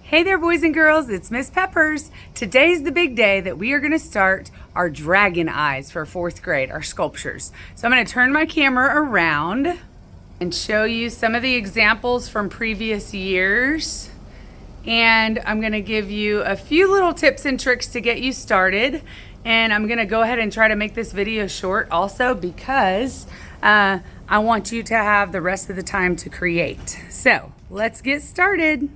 Hey there, boys and girls, it's Miss Peppers. Today's the big day that we are gonna start our dragon eyes for 4th grade, our sculptures. So I'm gonna turn my camera around and show you some of the examples from previous years. And I'm gonna give you a few little tips and tricks to get you started. And I'm gonna go ahead and try to make this video short also because I want you to have the rest of the time to create. So let's get started.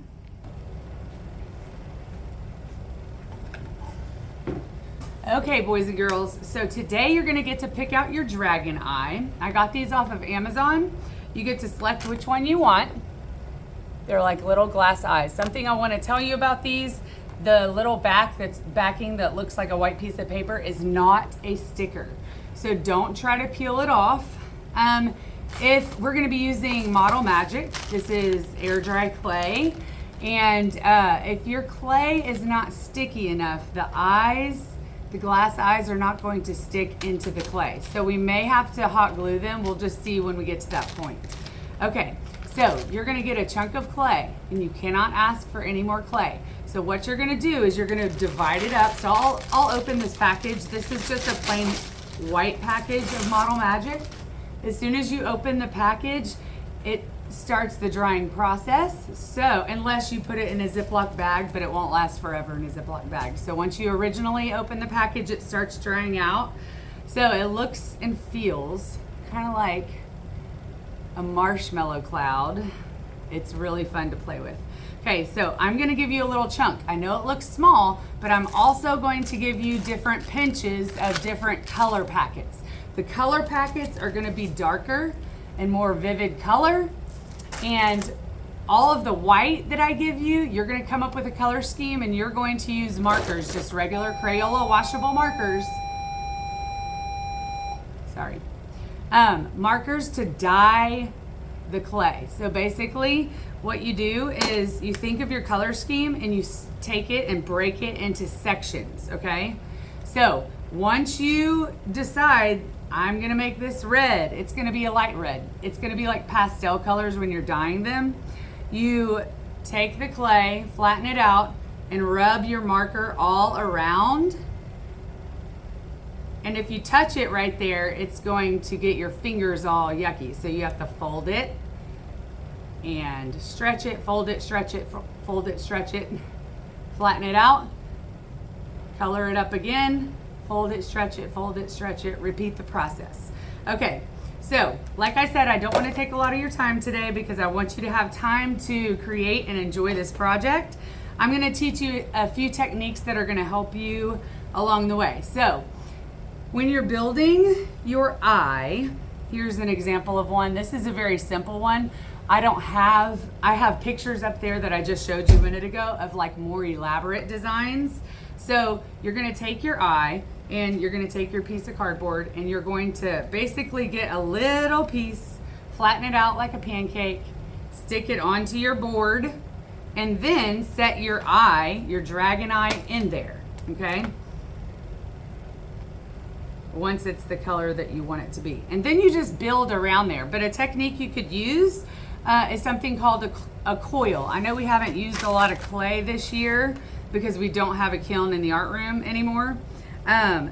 Okay, boys and girls, so today you're gonna get to pick out your dragon eye. I got these off of Amazon. You get to select which one you want. They're like little glass eyes. Something I wanna tell you about these, the little backing that looks like a white piece of paper is not a sticker. So don't try to peel it off. If we're gonna be using Model Magic, this is air dry clay. And if your clay is not sticky enough, the glass eyes are not going to stick into the clay. So we may have to hot glue them. We'll just see when we get to that point. Okay, so you're gonna get a chunk of clay and you cannot ask for any more clay. So what you're gonna do is you're gonna divide it up. So I'll open this package. This is just a plain white package of Model Magic. As soon as you open the package, it starts the drying process. So unless you put it in a Ziploc bag, but it won't last forever in a Ziploc bag. So once you originally open the package, it starts drying out. So it looks and feels kind of like a marshmallow cloud. It's really fun to play with. Okay, so I'm gonna give you a little chunk. I know it looks small, but I'm also going to give you different pinches of different color packets. The color packets are gonna be darker and more vivid color. And all of the white that I give you, you're gonna come up with a color scheme and you're going to use markers, just regular Crayola washable markers. Sorry. Markers to dye the clay. So basically what you do is you think of your color scheme and you take it and break it into sections, okay? So once you decide I'm gonna make this red, it's gonna be a light red. It's gonna be like pastel colors when you're dyeing them. You take the clay, flatten it out, and rub your marker all around. And if you touch it right there, it's going to get your fingers all yucky. So you have to fold it and stretch it, fold it, stretch it, fold it, stretch it, flatten it out, color it up again, fold it, stretch it, repeat the process. Okay, so like I said, I don't want to take a lot of your time today because I want you to have time to create and enjoy this project. I'm going to teach you a few techniques that are going to help you along the way. So when you're building your eye, here's an example of one. This is a very simple one. I have pictures up there that I just showed you a minute ago of like more elaborate designs. So you're going to take your eye and you're going to take your piece of cardboard and you're going to basically get a little piece, flatten it out like a pancake, stick it onto your board, and then set your eye, your dragon eye, in there, okay? Once it's the color that you want it to be. And then you just build around there. But a technique you could use is something called a coil. I know we haven't used a lot of clay this year because we don't have a kiln in the art room anymore.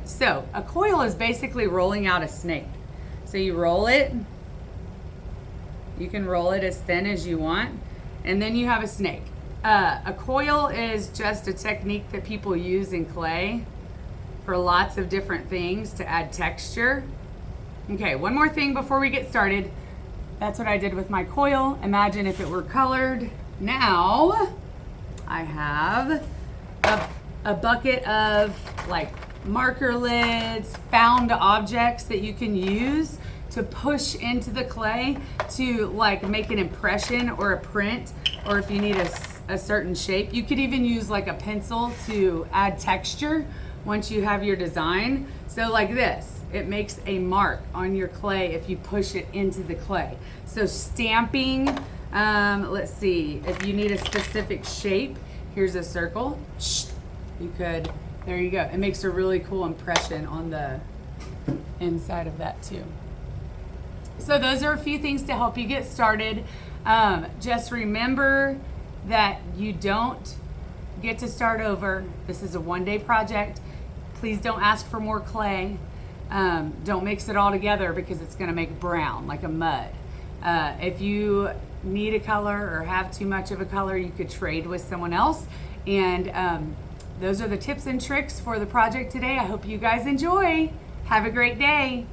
So a coil is basically rolling out a snake. So you roll it, you can roll it as thin as you want, and then you have a snake. A coil is just a technique that people use in clay for lots of different things to add texture. Okay, one more thing before we get started. That's what I did with my coil. Imagine if it were colored. Now I have a bucket of like marker lids, found objects that you can use to push into the clay to like make an impression or a print, or if you need a certain shape. You could even use like a pencil to add texture once you have your design. So like this, it makes a mark on your clay if you push it into the clay. So stamping, let's see, if you need a specific shape, here's a circle. You could, there you go. It makes a really cool impression on the inside of that too. So those are a few things to help you get started. Just remember that you don't get to start over. This is a one-day project. Please don't ask for more clay. Don't mix it all together because it's gonna make brown, like a mud. If you need a color or have too much of a color, you could trade with someone else. And those are the tips and tricks for the project today. I hope you guys enjoy. Have a great day.